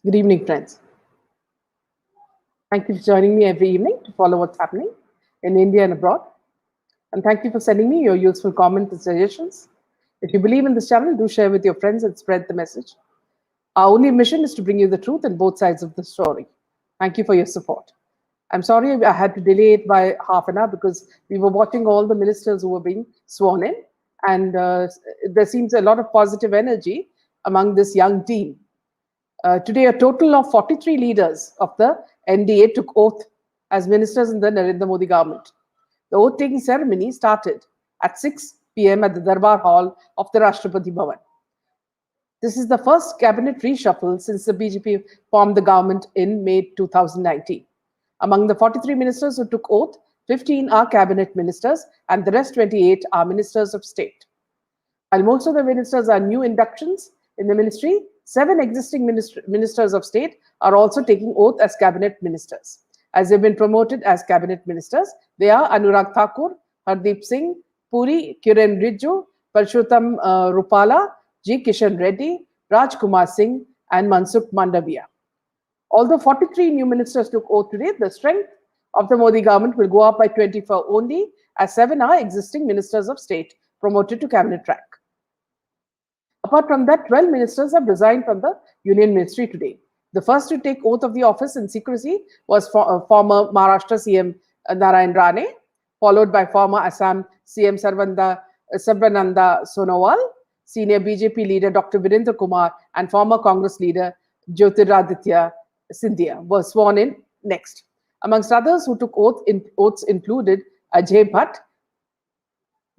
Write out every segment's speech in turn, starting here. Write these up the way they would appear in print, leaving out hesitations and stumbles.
Good evening, friends. Thank you for joining me every evening to follow what's happening in India and abroad. And thank you for sending me your useful comments and suggestions. If you believe in this channel, do share with your friends and spread the message. Our only mission is to bring you the truth and both sides of the story. Thank you for your support. I'm sorry I had to delay it by half an hour because we were watching all the ministers who were being sworn in, and there seems a lot of positive energy among this young team. Today, a total of 43 leaders of the NDA took oath as ministers in the Narendra Modi government. The oath taking ceremony started at 6 p.m. at the Darbar Hall of the Rashtrapati Bhavan. This is the first cabinet reshuffle since the BJP formed the government in May 2019. Among the 43 ministers who took oath, 15 are cabinet ministers and the rest 28 are ministers of state. While most of the ministers are new inductions in the ministry, 7 existing ministers of state are also taking oath as cabinet ministers. As they've been promoted as cabinet ministers, they are Anurag Thakur, Hardeep Singh, Puri, Kiren Rijju, Parshottam Rupala, G. Kishan Reddy, Raj Kumar Singh, and Mansukh Mandaviya. Although 43 new ministers took oath today, the strength of the Modi government will go up by 24 only, as 7 are existing ministers of state promoted to cabinet rank. Apart from that, 12 ministers have resigned from the Union Ministry today. The first to take oath of the office in secrecy was former Maharashtra CM Narayan Rane, followed by former Assam CM Sarbananda Sonowal, senior BJP leader Dr. Virendra Kumar, and former Congress leader Jyotiraditya Scindia were sworn in next. Amongst others who took oaths included Ajay Bhatt,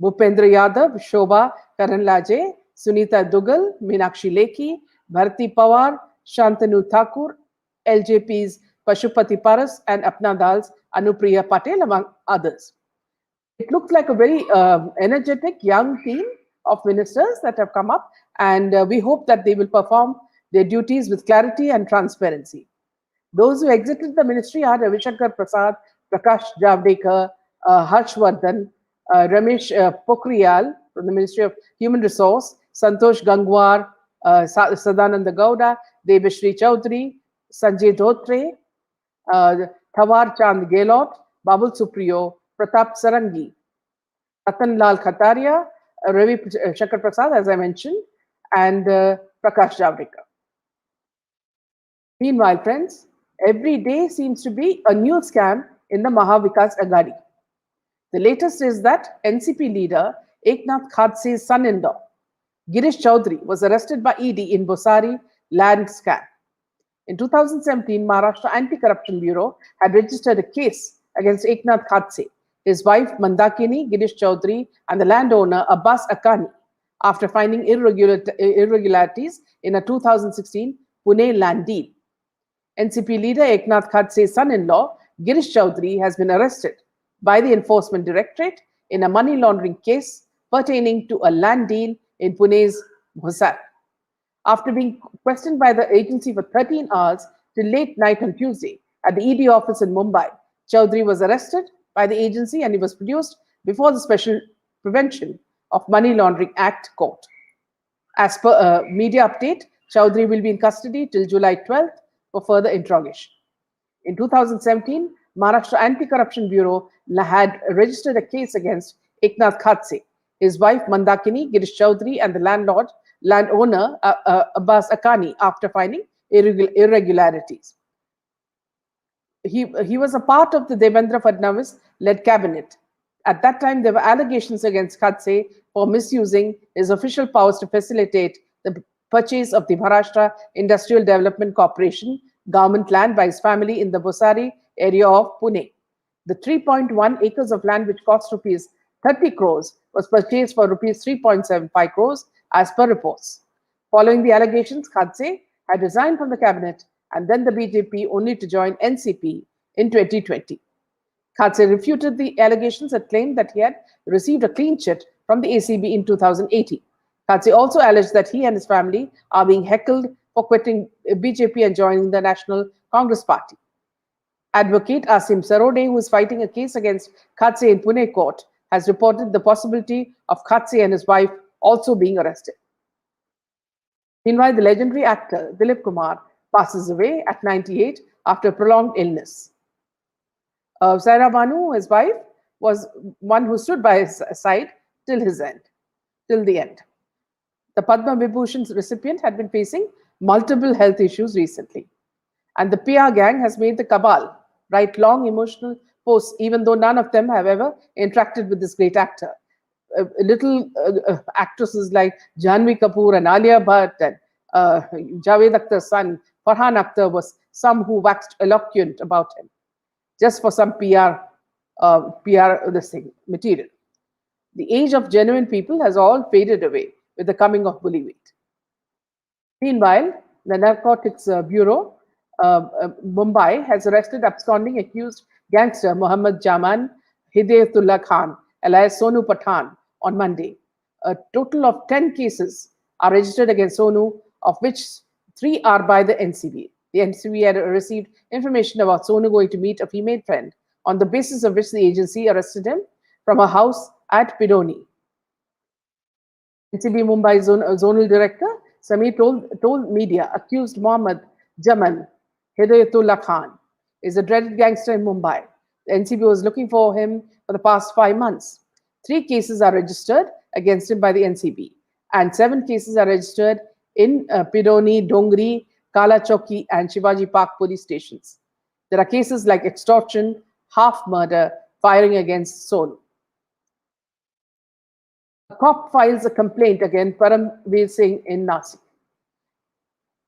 Bhupendra Yadav, Shobha Karanlaje, Sunita Dugal, Meenakshi Lekhi, Bharati Pawar, Shantanu Thakur, LJP's Pashupati Paras, and Apna Dal's Anupriya Patel, among others. It looks like a very energetic young team of ministers that have come up, and we hope that they will perform their duties with clarity and transparency. Those who exited the ministry are Ravi Shankar Prasad, Prakash Javadekar, Harshvardhan, Ramesh Pokhriyal from the Ministry of Human Resource, Santosh Gangwar, Sadananda Gowda, Debashri Chaudhary, Sanjay Dhotre, Thawar Chand Gehlot, Babul Supriyo, Pratap Sarangi, Ratan Lal Khataria, Ravi Shankar Prasad, as I mentioned, and Prakash Javadekar. Meanwhile, friends, every day seems to be a new scam in the Mahavikas Aghadi. The latest is that NCP leader Eknath Khadse's son-in-law, Girish Chaudhary, was arrested by ED in Bosari land scam. In 2017, Maharashtra Anti-Corruption Bureau had registered a case against Eknath Khadse, his wife Mandakini, Girish Chaudhary, and the landowner Abbas Akani after finding irregularities in a 2016 Pune land deal. NCP leader Eknath Khadse's son-in-law, Girish Chaudhary, has been arrested by the Enforcement Directorate in a money laundering case pertaining to a land deal in Pune's Bhosar. After being questioned by the agency for 13 hours till late night on Tuesday at the ED office in Mumbai, Chaudhary was arrested by the agency and he was produced before the Special Prevention of Money Laundering Act court. As per a media update, Chaudhary will be in custody till July 12th for further interrogation. In 2017, Maharashtra Anti-Corruption Bureau had registered a case against Eknath Khadse, his wife Mandakini, Girish Chaudhary, and the landowner Abbas Akani after finding irregularities. He was a part of the Devendra Fadnavis-led cabinet. At that time, there were allegations against Khadse for misusing his official powers to facilitate the purchase of the Maharashtra Industrial Development Corporation government land by his family in the Bosari area of Pune. The 3.1 acres of land, which cost rupees 30 crores, was purchased for rupees 3.75 crores as per reports. Following the allegations, Khadse had resigned from the cabinet and then the BJP, only to join NCP in 2020. Khadse refuted the allegations and claimed that he had received a clean chit from the ACB in 2018. Khadse also alleged that he and his family are being heckled for quitting BJP and joining the National Congress Party. Advocate Asim Sarode, who is fighting a case against Khadse in Pune court, has reported the possibility of Khadse and his wife also being arrested. Meanwhile, the legendary actor Dilip Kumar passes away at 98 after a prolonged illness. Saira Banu, his wife, was one who stood by his side till the end. The Padma Vibhushan recipient had been facing multiple health issues recently. And the PR gang has made the cabal write long emotional posts, even though none of them have ever interacted with this great actor. Little actresses like Janvi Kapoor and Alia Bhatt and Javed Akhtar's son, Farhan Akhtar, was some who waxed eloquent about him, just for some PR this thing, material. The age of genuine people has all faded away with the coming of Bollywood. Meanwhile, the Narcotics Bureau, Mumbai, has arrested absconding accused gangster Mohammad Jaman Hidayatullah Khan, alias Sonu Pathan, on Monday. A total of 10 cases are registered against Sonu, of which 3 are by the NCB. The NCB had received information about Sonu going to meet a female friend, on the basis of which the agency arrested him from a house at Pidoni. NCB Mumbai Zonal Director Samir told media accused Mohammad Jaman Hidayatullah Khan is a dreaded gangster in Mumbai. The NCB was looking for him for the past 5 months. 3 cases are registered against him by the NCB, and 7 cases are registered in Pidoni, Dongri, Kala Chowki, and Shivaji Park police stations. There are cases like extortion, half murder, firing against Sonu. A cop files a complaint against Parambir Singh in Nasik.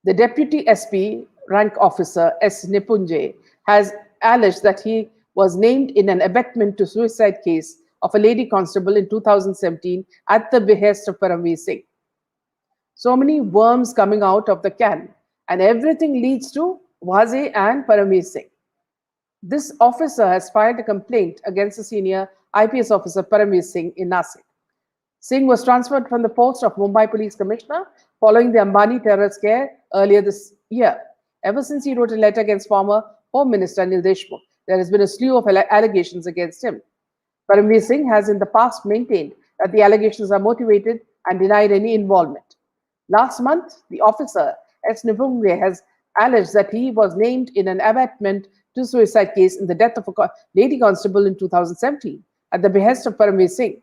The deputy SP rank officer S. Nipunje has alleged that he was named in an abetment to suicide case of a lady constable in 2017 at the behest of Parambir Singh. So many worms coming out of the can, and everything leads to Waze and Parambir Singh. This officer has filed a complaint against the senior IPS officer Parambir Singh in Nasik. Singh was transferred from the post of Mumbai Police Commissioner following the Ambani terror scare earlier this year. Ever since he wrote a letter against former Home Minister Anil Deshmukh, there has been a slew of allegations against him. Parambir Singh has in the past maintained that the allegations are motivated and denied any involvement. Last month, the officer, S. Nipunge, has alleged that he was named in an abetment to suicide case in the death of a lady constable in 2017 at the behest of Parambir Singh.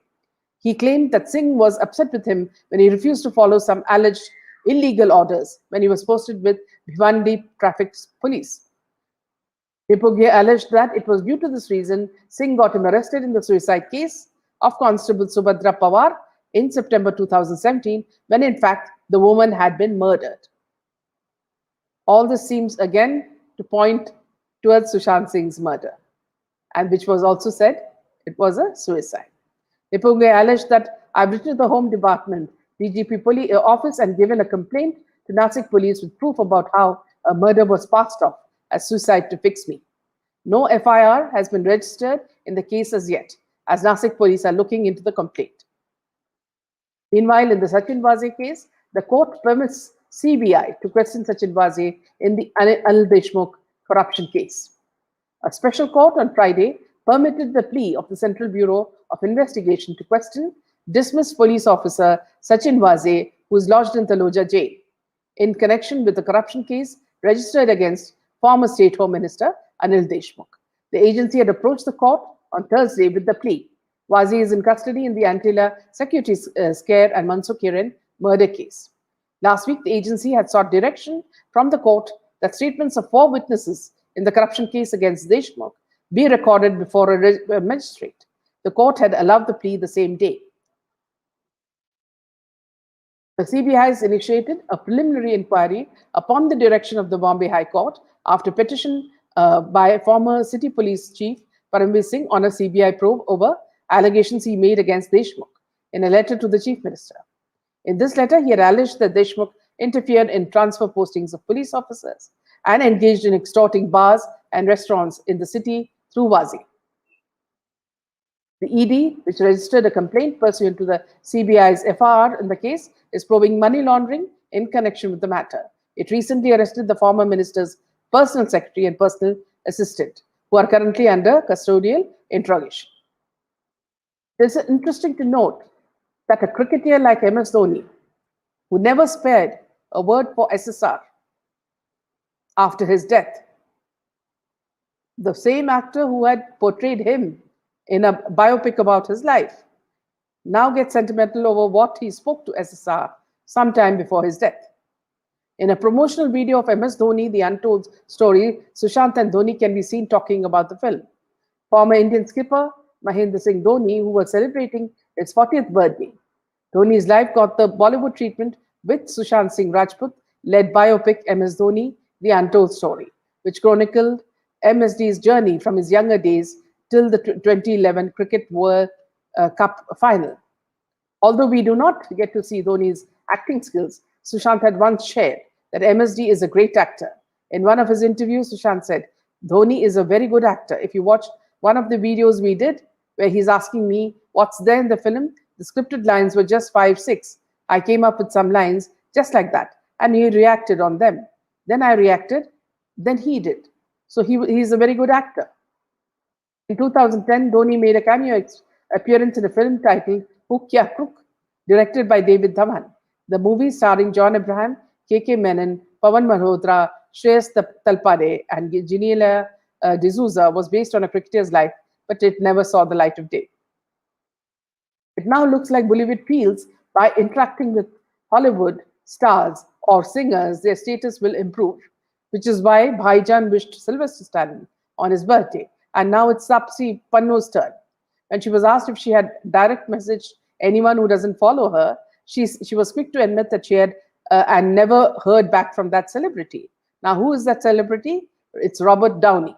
He claimed that Singh was upset with him when he refused to follow some alleged illegal orders when he was posted with Bhiwandi Traffic Police. Nipunge alleged that it was due to this reason Singh got him arrested in the suicide case of Constable Subhadra Pawar in September 2017, when in fact the woman had been murdered. All this seems again to point towards Sushant Singh's murder, and which was also said it was a suicide. Nipunge alleged that I've written to the Home Department, DGP police office, and given a complaint to Nasik police with proof about how a murder was passed off as suicide to fix me. No FIR has been registered in the case as yet, as Nasik police are looking into the complaint. Meanwhile, in the Sachin Waze case, the court permits CBI to question Sachin Waze in the Anil Deshmukh corruption case. A special court on Friday permitted the plea of the Central Bureau of Investigation to question dismissed police officer Sachin Waze, who is lodged in Taloja jail, in connection with the corruption case registered against former State Home Minister Anil Deshmukh. The agency had approached the court on Thursday with the plea. Waze is in custody in the Antilla security scare and Mansukh Hiren murder case. Last week, the agency had sought direction from the court that statements of 4 witnesses in the corruption case against Deshmukh be recorded before a magistrate. The court had allowed the plea the same day. The CBI has initiated a preliminary inquiry upon the direction of the Bombay High Court after petition by former City Police Chief Parambir Singh on a CBI probe over allegations he made against Deshmukh in a letter to the Chief Minister. In this letter, he had alleged that Deshmukh interfered in transfer postings of police officers and engaged in extorting bars and restaurants in the city through Waze. The ED, which registered a complaint pursuant to the CBI's FIR in the case, is probing money laundering in connection with the matter. It recently arrested the former minister's personal secretary and personal assistant, who are currently under custodial interrogation. It is interesting to note that a cricketer like MS Dhoni, who never spared a word for SSR, after his death. The same actor who had portrayed him in a biopic about his life now gets sentimental over what he spoke to SSR sometime before his death. In a promotional video of MS Dhoni, The Untold Story, Sushant and Dhoni can be seen talking about the film. Former Indian skipper Mahendra Singh Dhoni, who was celebrating his 40th birthday. Dhoni's life got the Bollywood treatment with Sushant Singh Rajput led biopic MS Dhoni, The Untold Story, which chronicled MSD's journey from his younger days till the 2011 Cricket World Cup final. Although we do not get to see Dhoni's acting skills, Sushant had once shared that MSD is a great actor. In one of his interviews, Sushant said, Dhoni is a very good actor. If you watch one of the videos we did, where he's asking me what's there in the film, the scripted lines were just 5, 6. I came up with some lines just like that, and he reacted on them. Then I reacted, then he did. So he's a very good actor. In 2010, Dhoni made a cameo appearance in a film titled Hook Ya Crook, directed by David Dhawan. The movie, starring John Abraham, K.K. Menon, Pawan Malhotra, Shreyas Talpade, and Genelia D'Souza, was based on a cricketer's life, but it never saw the light of day. It now looks like Bollywood feels by interacting with Hollywood stars or singers, their status will improve, which is why Bhaijan wished Sylvester Stallone on his birthday. And now it's Sapsi Panno's turn. When she was asked if she had direct messaged anyone who doesn't follow her, she was quick to admit that she had and never heard back from that celebrity. Now, who is that celebrity? It's Robert Downey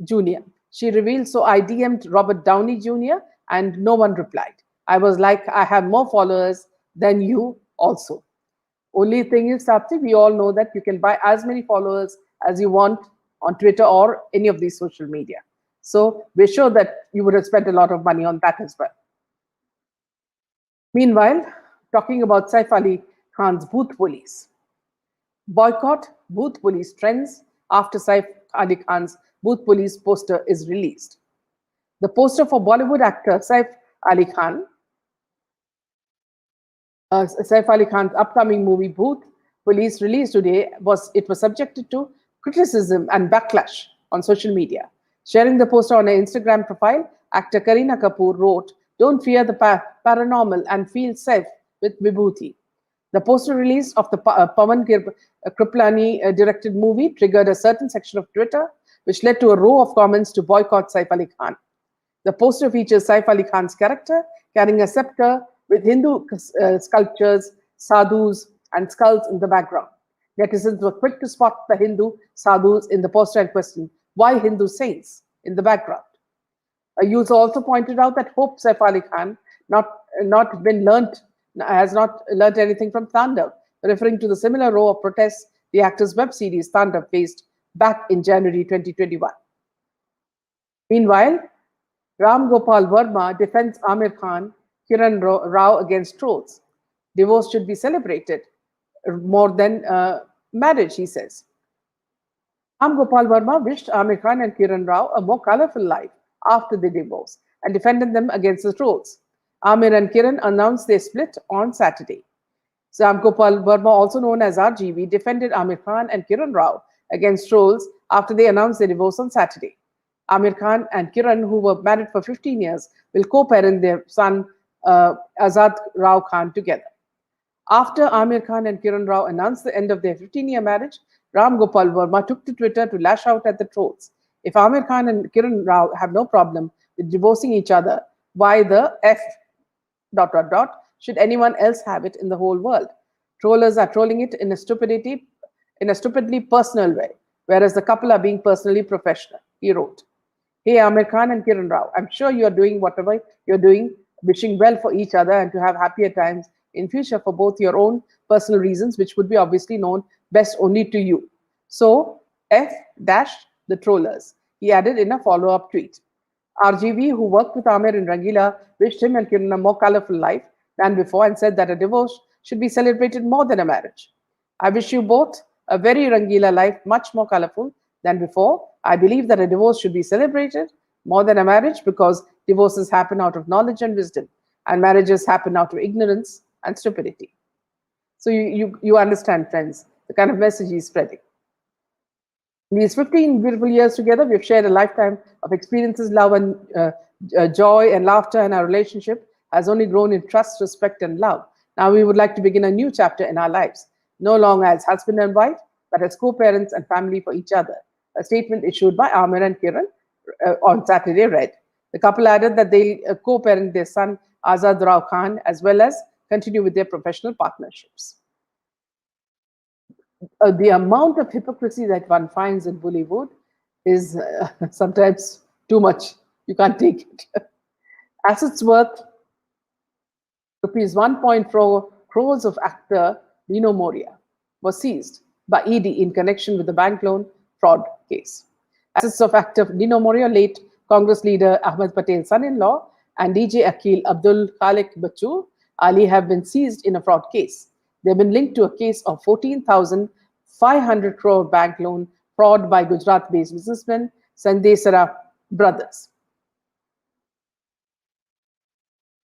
Jr. She revealed, so I DM'd Robert Downey Jr. and no one replied. I was like, I have more followers than you also. Only thing is, Sapti, we all know that you can buy as many followers as you want on Twitter or any of these social media. So we're sure that you would have spent a lot of money on that as well. Meanwhile, talking about Saif Ali Khan's Booth Police. Boycott Booth Police trends after Saif Ali Khan's Booth Police poster is released. The poster for Bollywood actor Saif Ali Khan's upcoming movie Booth Police, released today, was subjected to criticism and backlash on social media. Sharing the poster on her Instagram profile, actor Kareena Kapoor wrote, "Don't fear the paranormal and feel safe with Vibhuti." The poster release of the Pawan Kripalani directed movie triggered a certain section of Twitter, which led to a row of comments to boycott Saif Ali Khan. The poster features Saif Ali Khan's character carrying a scepter with Hindu sculptures, sadhus, and skulls in the background. Netizens were quick to spot the Hindu sadhus in the poster and question, why Hindu saints in the background? A user also pointed out that Hope Saif Ali Khan has not learnt anything from Thandav, referring to the similar row of protests the actor's web series Thandav faced back in January 2021. Meanwhile, Ram Gopal Verma defends Amir Khan, Kiran Rao against trolls. Divorce should be celebrated more than marriage, he says. Ram Gopal Verma wished Amir Khan and Kiran Rao a more colorful life after the divorce and defended them against the trolls. Amir and Kiran announced their split on Saturday. Ram Gopal Verma, also known as RGV, defended Amir Khan and Kiran Rao against trolls after they announced their divorce on Saturday. Amir Khan and Kiran, who were married for 15 years, will co-parent their son Azad Rao Khan together. After Amir Khan and Kiran Rao announced the end of their 15-year marriage, Ram Gopal Verma took to Twitter to lash out at the trolls. If Amir Khan and Kiran Rao have no problem with divorcing each other, why the F ... should anyone else have it in the whole world? Trollers are trolling it in a stupidly personal way, whereas the couple are being personally professional, he wrote. Hey, Amir Khan and Kiran Rao, I'm sure you are doing whatever you're doing, wishing well for each other and to have happier times in future for both your own personal reasons, which would be obviously known best only to you. So, F- the trollers, he added in a follow-up tweet. RGV, who worked with Amir in Rangila, wished him and Kiran a more colorful life than before and said that a divorce should be celebrated more than a marriage. I wish you both a very Rangila life, much more colorful than before. I believe that a divorce should be celebrated more than a marriage because divorces happen out of knowledge and wisdom, and marriages happen out of ignorance and stupidity. So you understand, friends, the kind of message he's spreading. In these 15 beautiful years together, we've shared a lifetime of experiences, love, and joy and laughter, and our relationship has only grown in trust, respect, and love. Now we would like to begin a new chapter in our lives, no longer as husband and wife, but as co-parents and family for each other. A statement issued by Amir and Kiran on Saturday read. The couple added that they co-parent their son Azad Rao Khan as well as continue with their professional partnerships. The amount of hypocrisy that one finds in Bollywood is sometimes too much. You can't take it. Assets worth rupees 1.4 crores of actor Dino Moria was seized by ED in connection with the bank loan fraud case. Assets of actor Dino Moria, late Congress leader Ahmed Patel's son-in-law, and DJ Akil Abdul Khalik Bachu Ali have been seized in a fraud case. They've been linked to a case of 14,500 crore bank loan fraud by Gujarat-based businessmen Sandesara brothers.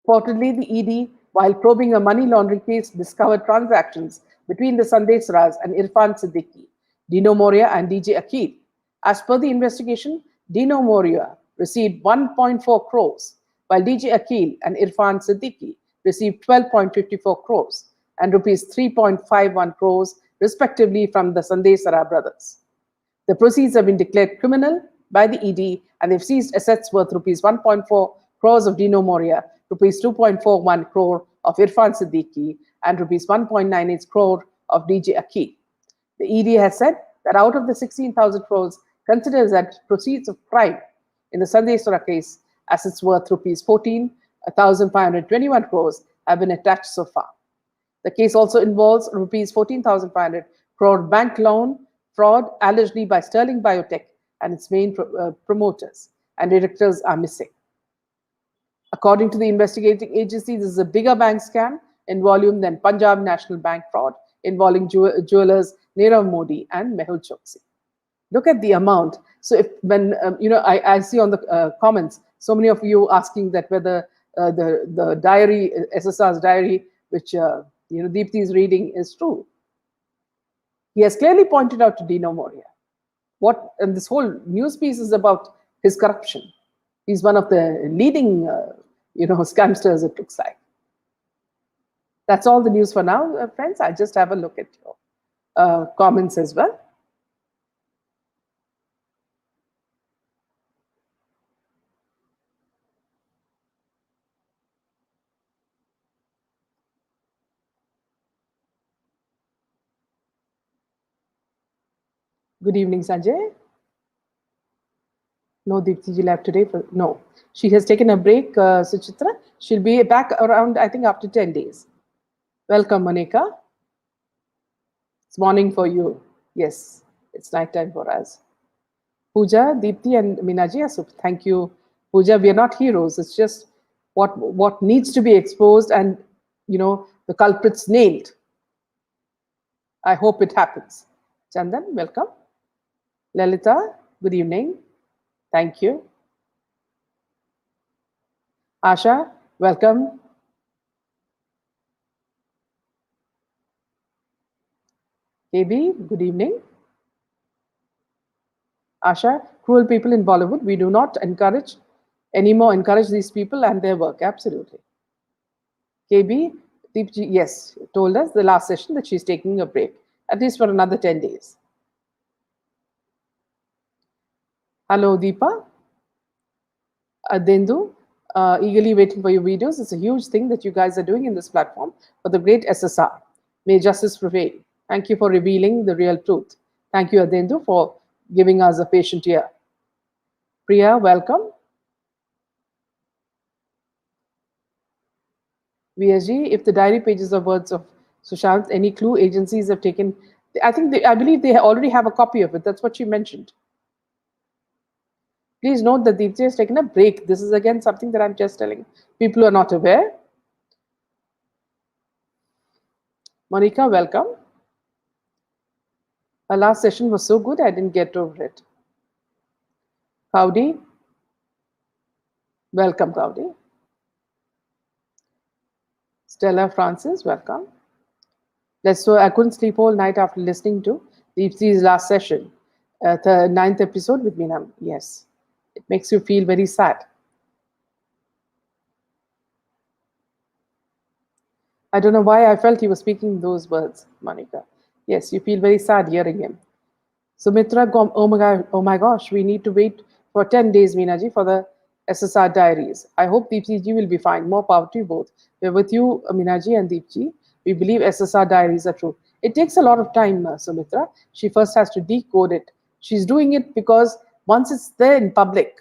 Reportedly, the ED, while probing a money laundering case, discovered transactions between the Sandesaras and Irfan Siddiqui, Dino Moria, and DJ Akil. As per the investigation, Dino Moria received 1.4 crores, while DJ Akil and Irfan Siddiqui received 12.54 crores and rupees 3.51 crores, respectively, from the Sandesara brothers. The proceeds have been declared criminal by the ED, and they've seized assets worth rupees 1.4 crores of Dino Moria, rupees 2.41 crore of Irfan Siddiqui, and rupees 1.98 crore of DJ Akil. The ED has said that out of the 16,000 crores considered as proceeds of crime in the Sandesara case, assets worth rupees 14,521 crores have been attached so far. The case also involves rupees 14,500 crore bank loan fraud allegedly by Sterling Biotech and its main promoters, and directors are missing. According to the investigating agency, this is a bigger bank scam in volume than Punjab National Bank fraud involving jewelers Nirav Modi and Mehul Choksi. Look at the amount. So if when I see on the comments so many of you asking that whether the diary, SSR's diary, which Deepthi is reading, is true. He has clearly pointed out to Dino Moria and this whole news piece is about his corruption. He's one of the leading, scamsters, it looks like. That's all the news for now, friends. I'll just have a look at your comments as well. Good evening, Sanjay. No, Deepthi ji left today. No, she has taken a break, Suchitra. She'll be back around, I think, after 10 days. Welcome, Monica. It's morning for you. Yes, it's nighttime for us. Pooja, Deepthi, and Minaji, so thank you. Pooja, we are not heroes. It's just what needs to be exposed and, the culprits nailed. I hope it happens. Chandan, welcome. Lalita, good evening. Thank you. Asha, welcome. KB, good evening. Asha, cruel people in Bollywood, we do not encourage these people and their work. Absolutely. KB, Deepji, yes, told us the last session that she's taking a break, at least for another 10 days. Hello, Deepa. Dendu, eagerly waiting for your videos. It's a huge thing that you guys are doing in this platform for the great SSR. May justice prevail. Thank you for revealing the real truth. Thank you, Adendu, for giving us a patient ear. Priya, welcome. VSG, if the diary pages are words of Sushant, any clue agencies have taken? I believe they already have a copy of it. That's what she mentioned. Please note that Deepthi has taken a break. This is again something that I'm just telling people who are not aware. Monica, welcome. Our last session was so good, I didn't get over it. Kaudi, welcome, Kaudi. Stella Francis, welcome. I couldn't sleep all night after listening to Deepthi's last session. The ninth episode with Meena. Yes, it makes you feel very sad. I don't know why I felt he was speaking those words, Monica. Yes, you feel very sad hearing him. Sumitra, oh my gosh, we need to wait for 10 days, Meenaji, for the SSR diaries. I hope Deepji will be fine. More power to you both. We're with you, Meenaji and Deepji. We believe SSR diaries are true. It takes a lot of time, Sumitra. She first has to decode it. She's doing it because once it's there in public,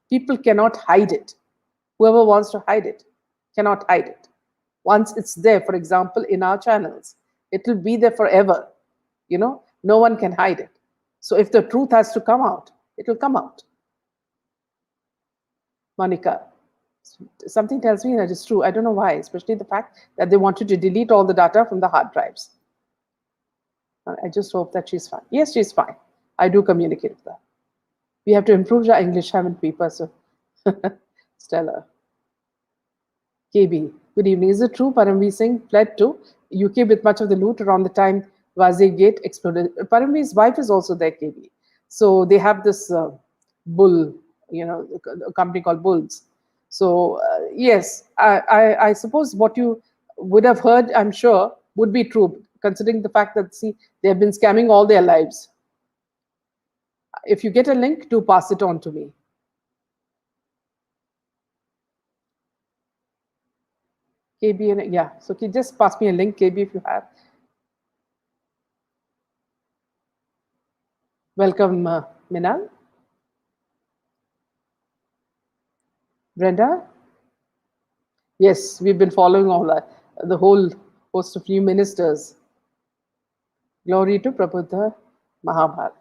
people cannot hide it. Whoever wants to hide it cannot hide it. Once it's there, for example, in our channels, it will be there forever. No one can hide it. So if the truth has to come out, it will come out. Monica, something tells me that it's true. I don't know why, especially the fact that they wanted to delete all the data from the hard drives. I just hope that she's fine. Yes, she's fine. I do communicate with her. We have to improve our English, haven't we, person? Stella. KB, good evening. Is it true Parambir Singh fled to UK with much of the loot around the time Wazi Gate exploded? Parambir's wife is also there, KB. So they have this bull, a company called Bulls. So yes, I suppose what you would have heard, I'm sure, would be true, considering the fact that, see, they have been scamming all their lives. If you get a link, do pass it on to me. KB, and yeah, so just pass me a link, KB, if you have. Welcome, Minal. Brenda? Yes, we've been following all that, the whole host of new ministers. Glory to Prabuddha Mahabharat.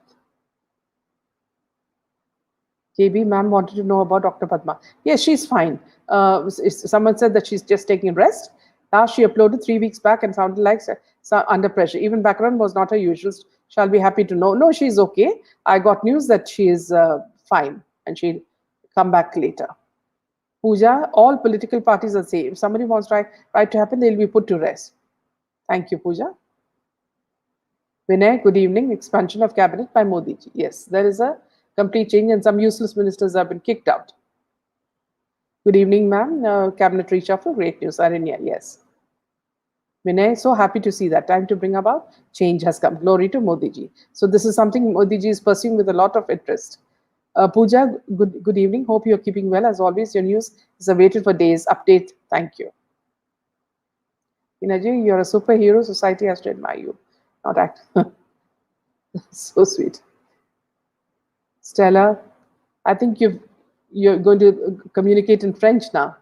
KB, ma'am wanted to know about Dr. Padma. Yes, she's fine. Someone said that she's just taking rest. Now she uploaded 3 weeks back and sounded like under pressure. Even background was not her usual. Shall be happy to know. No, she's okay. I got news that she is fine and she'll come back later. Pooja, all political parties are safe. If somebody wants right to happen, they'll be put to rest. Thank you, Pooja. Vinay, good evening. Expansion of cabinet by Modi ji. Yes, there is a complete change and some useless ministers have been kicked out. Good evening, ma'am. Cabinet reshuffle, great news. Arinya, yes. Vinay, so happy to see that. Time to bring about change has come. Glory to Modi ji. So this is something Modi ji is pursuing with a lot of interest. Pooja, good evening. Hope you're keeping well. As always, your news is awaited for days. Update. Thank you. Inaji, you're a superhero. Society has to admire you. Not act. So sweet. Stella, I think you're going to communicate in French now.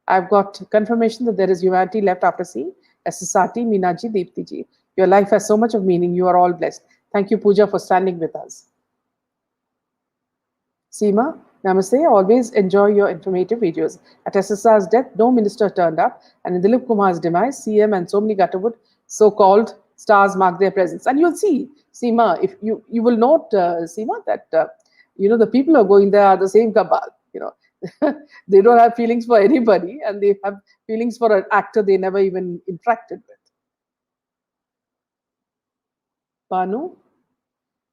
I've got confirmation that there is humanity left after seeing SSRT, Meenaji, Deepti ji. Your life has so much of meaning. You are all blessed. Thank you, Pooja, for standing with us. Seema, namaste. Always enjoy your informative videos. At SSR's death, no minister turned up, and in Dilip Kumar's demise, CM and so many Gutterwood so-called stars mark their presence. And you'll see, Seema, if you will note, Seema, that the people who are going there are the same cabal. They don't have feelings for anybody, and they have feelings for an actor they never even interacted with. Banu,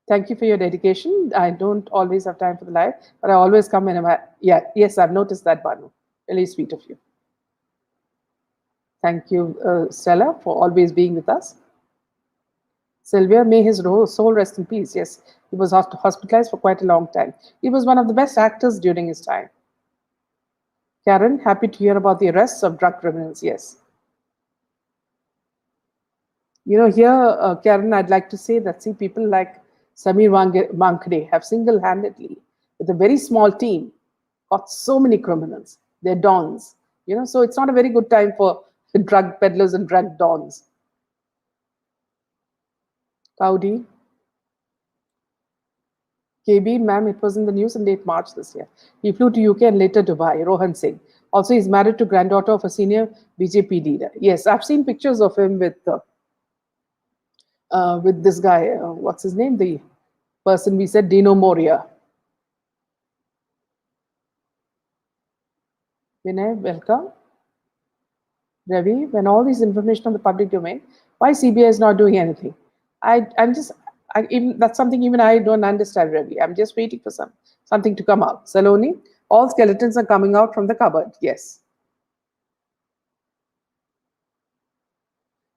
thank you for your dedication. I don't always have time for the live, but I always come whenever. Yeah, yes, I've noticed that, Banu. Really sweet of you. Thank you, Stella, for always being with us. Sylvia, may his soul rest in peace. Yes, he was hospitalized for quite a long time. He was one of the best actors during his time. Karen, happy to hear about the arrests of drug criminals. Yes. Here, Karen, I'd like to say that, see, people like Samir Wankde have single-handedly, with a very small team, got so many criminals. They're dons. So it's not a very good time for drug peddlers and drug dons. Kaudi. KB, ma'am, it was in the news in late March this year. He flew to UK and later Dubai, Rohan Singh. Also, he's married to granddaughter of a senior BJP leader. Yes, I've seen pictures of him with this guy. What's his name? The person we said, Dino Moria. Vinay, welcome. Ravi, when all this information on the public domain, why CBI is not doing anything? I'm just That's something even I don't understand really. I'm just waiting for something to come out. Saloni, all skeletons are coming out from the cupboard. Yes.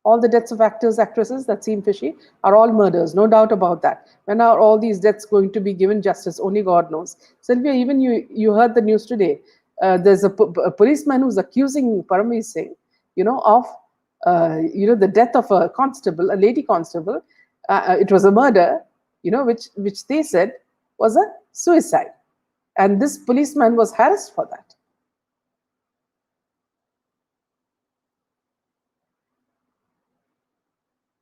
All the deaths of actors, actresses that seem fishy are all murders, no doubt about that. When are all these deaths going to be given justice? Only God knows. Sylvia, even you heard the news today. There's a policeman who's accusing Parambir Singh, of the death of a constable, a lady constable. It was a murder, which they said was a suicide, and this policeman was harassed for that.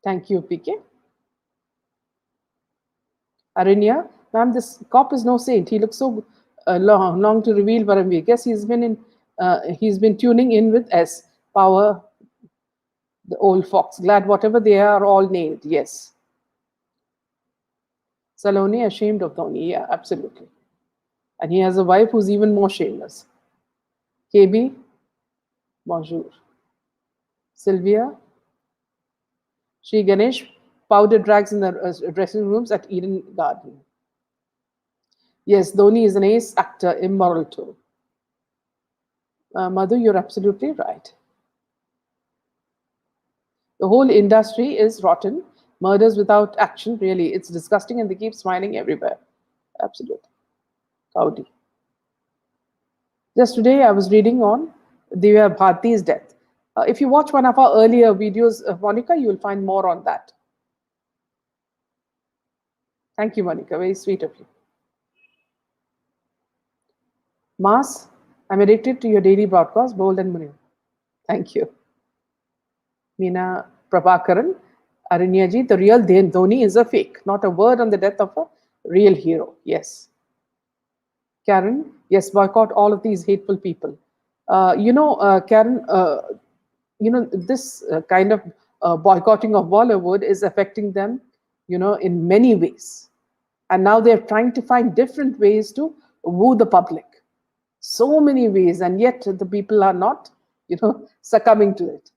Thank you, PK. Arinya, ma'am, this cop is no saint. He looks so long to reveal Parambir. Guess he's been tuning in with S. Power, the old fox. Glad whatever they are all nailed. Yes. Saloni ashamed of Dhoni. Yeah, absolutely. And he has a wife who's even more shameless. KB, bonjour. Sylvia, Shri Ganesh, powder drags in the dressing rooms at Eden Garden. Yes, Dhoni is an ace actor, immoral too. Madhu, you're absolutely right. The whole industry is rotten. Murders without action, really. It's disgusting and they keep smiling everywhere. Absolutely. Howdy. Just today, I was reading on Divya Bharti's death. If you watch one of our earlier videos of Monica, you will find more on that. Thank you, Monica. Very sweet of you. Mas, I'm addicted to your daily broadcast, bold and munir. Thank you. Meena Prabhakaran, Arinyaji, the real Dhoni is a fake, not a word on the death of a real hero. Yes. Karen, yes, boycott all of these hateful people. Karen, this kind of boycotting of Bollywood is affecting them, in many ways. And now they're trying to find different ways to woo the public. So many ways, and yet the people are not, succumbing to it.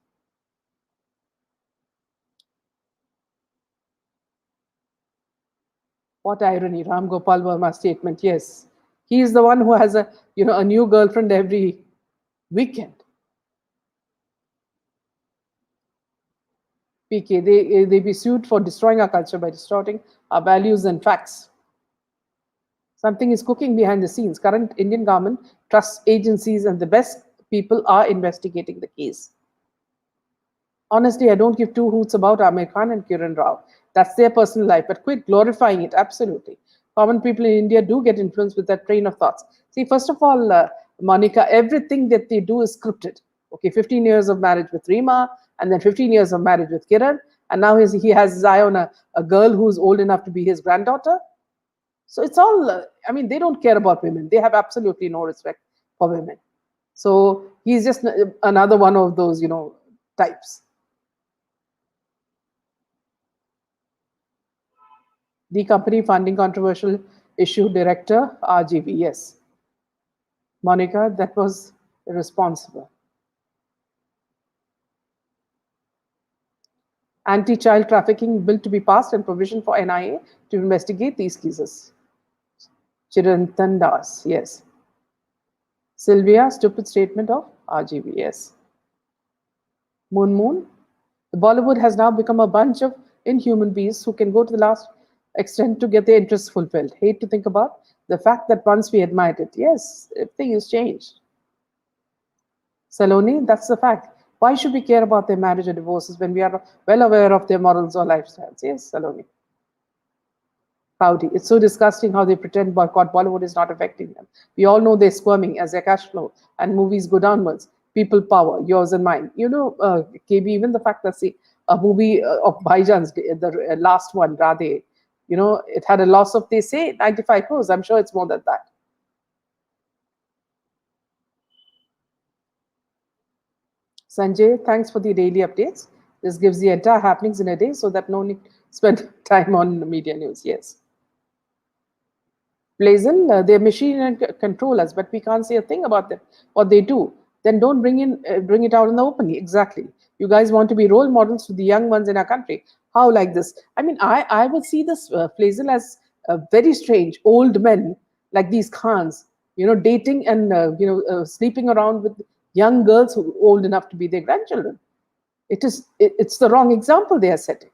What irony, Ram Gopal Verma's statement. Yes, he is the one who has a new girlfriend every weekend. PK, they be sued for destroying our culture by distorting our values and facts. Something is cooking behind the scenes. Current Indian government trusts agencies and the best people are investigating the case. Honestly, I don't give two hoots about Amir Khan and Kiran Rao. That's their personal life, but quit glorifying it. Absolutely. Common people in India do get influenced with that train of thoughts. See, first of all, Monica, everything that they do is scripted. Okay, 15 years of marriage with Rima, and then 15 years of marriage with Kiran, and now he has his eye on a girl who's old enough to be his granddaughter. So it's all, they don't care about women. They have absolutely no respect for women. So he's just another one of those, types. The company funding controversial issue director, RGV, yes. Monica, that was irresponsible. Anti-child trafficking bill to be passed and provision for NIA to investigate these cases. Chirantan Das, yes. Sylvia, stupid statement of RGV, yes. Moon, the Bollywood has now become a bunch of inhuman beings who can go to the last extent to get their interests fulfilled. Hate to think about the fact that once we admired it, yes, everything has changed. Saloni, that's the fact. Why should we care about their marriage or divorces when we are well aware of their morals or lifestyles? Yes, Saloni. Howdy. It's so disgusting how they pretend boycott Bollywood is not affecting them. We all know they're squirming as their cash flow and movies go downwards. People power, yours and mine. KB, even the fact that, see, a movie of Bhaijan's, the last one, Radhe, it had a loss of, they say, 95 crores. I'm sure it's more than that. Sanjay, thanks for the daily updates. This gives the entire happenings in a day so that no need to spend time on media news. Yes. Blazon, they're machine and control us, but we can't say a thing about them, what they do. Then don't bring it out in the open. Exactly. You guys want to be role models to the young ones in our country. How like this? I mean, I would see this Flazel as very strange. Old men like these Khans, dating and sleeping around with young girls who are old enough to be their grandchildren. It's the wrong example they are setting.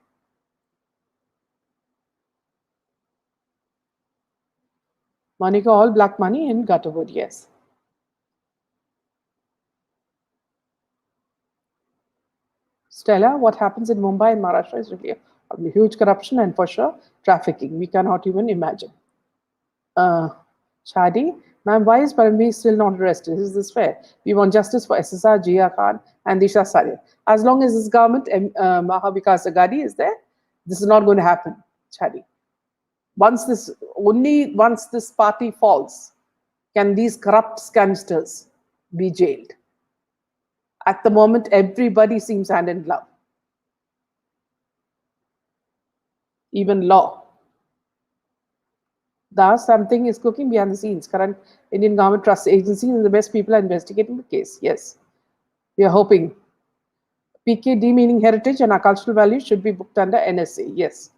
Monica, all black money in Gutterwood, yes. Stella, what happens in Mumbai and Maharashtra is really a huge corruption and for sure trafficking. We cannot even imagine. Shadi, ma'am, why is Parambir still not arrested? Is this fair? We want justice for SSR, Jia Khan, and Disha Saria. As long as this government, Mahavikas Agadi, is there, this is not going to happen, Shadi. Once this party falls, can these corrupt scamsters be jailed? At the moment, everybody seems hand in glove. Even law. Thus, something is cooking behind the scenes. Current Indian government trust agencies and the best people are investigating the case. Yes, we are hoping. PKD meaning heritage and our cultural values should be booked under NSA. Yes.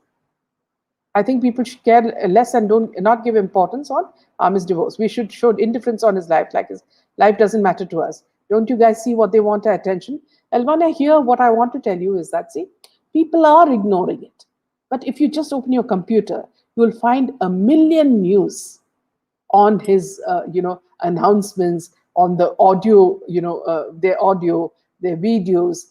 I think people should care less and not give importance on his divorce. We should show indifference on his life, like his life doesn't matter to us. Don't you guys see what they want our attention? Elvana, here what I want to tell you is that, see, people are ignoring it. But if you just open your computer, you will find a million news on his, announcements, on the audio, their audio, their videos,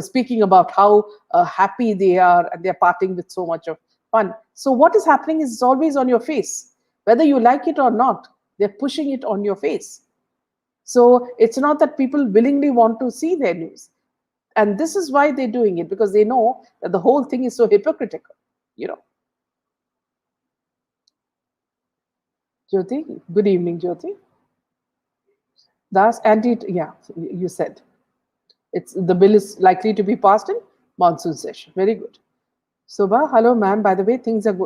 speaking about how happy they are and they're parting with so much of fun. So what is happening is it's always on your face. Whether you like it or not, they're pushing it on your face. So it's not that people willingly want to see their news. And this is why they're doing it, because they know that the whole thing is so hypocritical, Jyoti, good evening, Jyoti. That's you said. The bill is likely to be passed in monsoon session. Very good. Subha, hello, ma'am. By the way, things are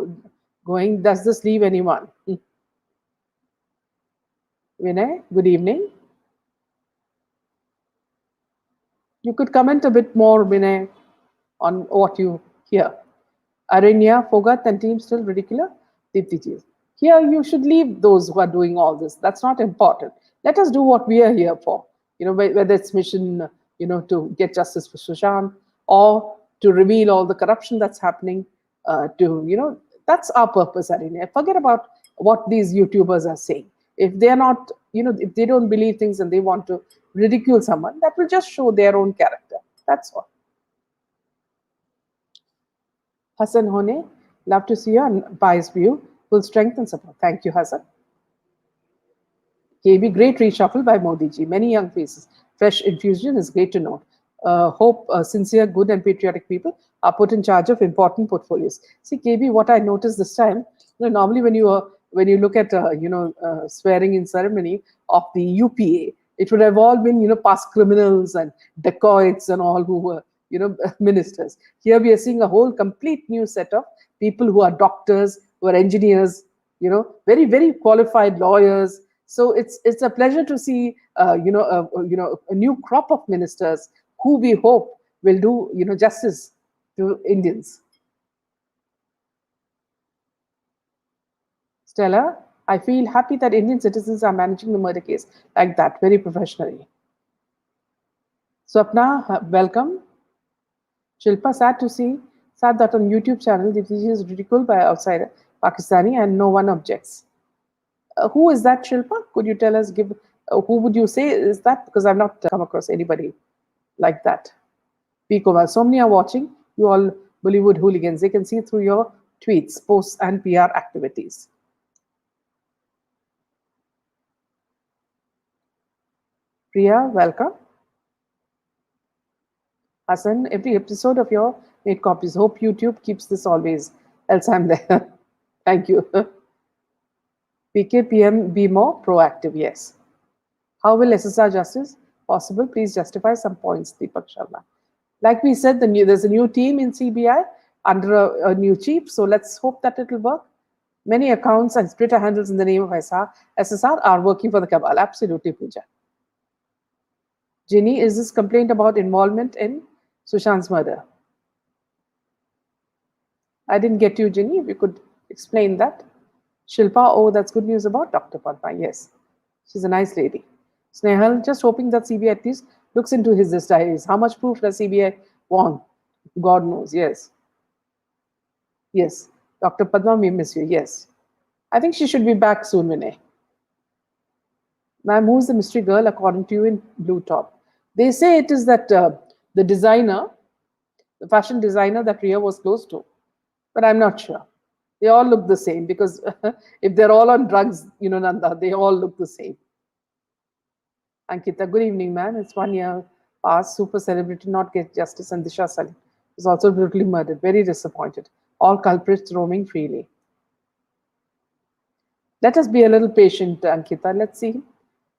going. Does this leave anyone? Vinay, good evening. You could comment a bit more, Vinay, on what you hear. Aranya, Fogat, and team still ridiculous? Dipti, here you should leave those who are doing all this. That's not important. Let us do what we are here for. Whether it's mission, to get justice for Sushant or to reveal all the corruption that's happening. That's our purpose, Aranya. Forget about what these YouTubers are saying. If they're not, if they don't believe things and they want to ridicule someone, that will just show their own character. That's all. Hassan Hone, love to see your biased view. Full strength and support. Thank you, Hassan. KB, great reshuffle by Modi ji. Many young faces. Fresh infusion is great to know. Hope sincere, good, and patriotic people are put in charge of important portfolios. See, KB, what I noticed this time, normally when you look at swearing in ceremony of the UPA, it would have all been past criminals and dacoits and all who were ministers. Here we are seeing a whole complete new set of people who are doctors, who are engineers, very very qualified lawyers. So it's a pleasure to see a new crop of ministers who we hope will do justice to Indians. Stella, I feel happy that Indian citizens are managing the murder case like that very professionally. Swapna, welcome. Shilpa, sad that on YouTube channel, the video is ridiculed by outsider Pakistani and no one objects. Who is that, Shilpa? Could you tell us, who would you say is that? Because I've not come across anybody like that. P. Kumar, so many are watching, you all Bollywood hooligans. They can see through your tweets, posts, and PR activities. Priya, welcome. Hassan, every episode of your made copies. Hope YouTube keeps this always, else I'm there. Thank you. PKPM, be more proactive, yes. How will SSR justice possible? Please justify some points, Deepak Sharma. Like we said, there's a new team in CBI under a new chief, so let's hope that it will work. Many accounts and Twitter handles in the name of SSR are working for the cabal. Absolutely, Pooja. Ginny, is this complaint about involvement in Sushant's murder? I didn't get you, Ginny. If you could explain that. Shilpa, oh, that's good news about Dr. Padma. Yes, she's a nice lady. Snehal, just hoping that CBI at least looks into his diaries. How much proof does CBI want? God knows. Yes. Yes. Dr. Padma, we miss you. Yes. I think she should be back soon, Vinay. Ma'am, who's the mystery girl according to you in blue top? They say it is that the designer, the fashion designer that Ria was close to, but I'm not sure. They all look the same because if they're all on drugs, Nanda, they all look the same. Ankita, good evening, ma'am. It's 1 year past. Super celebrity not get justice, and Disha Salim was also brutally murdered. Very disappointed. All culprits roaming freely. Let us be a little patient, Ankita. Let's see.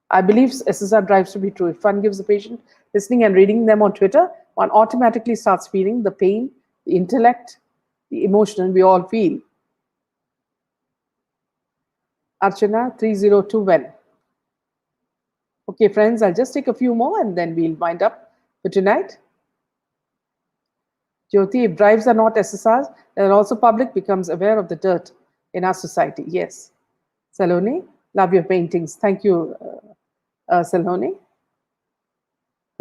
I believe SSR drives to be true. If one gives the patient listening and reading them on Twitter, one automatically starts feeling the pain, the intellect, the emotional we all feel. Archana 302 when? Okay, friends, I'll just take a few more and then we'll wind up for tonight. Jyoti, if drives are not SSRs, then also public becomes aware of the dirt in our society. Yes. Saloni, love your paintings. Thank you, Saloni.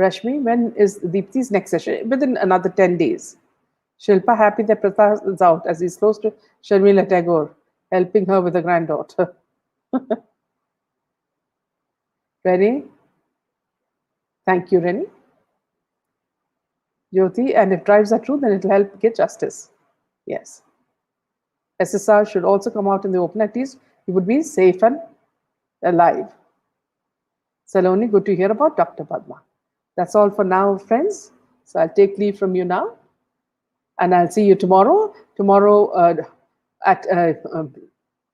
Rashmi, when is Deepti's next session? Within another 10 days. Shilpa, happy that Pratha is out as he's close to Sharmila Tagore, helping her with a granddaughter. Rennie, thank you, Rennie. Jyoti, and if drives are true, then it'll help get justice. Yes. SSR should also come out in the open. At least he would be safe and alive. Saloni, good to hear about Dr. Padma. That's all for now, friends. So I'll take leave from you now. And I'll see you tomorrow. Tomorrow,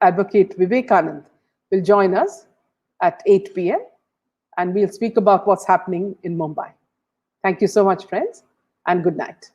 Advocate Vivekanand will join us at 8 p.m. and we'll speak about what's happening in Mumbai. Thank you so much, friends, and good night.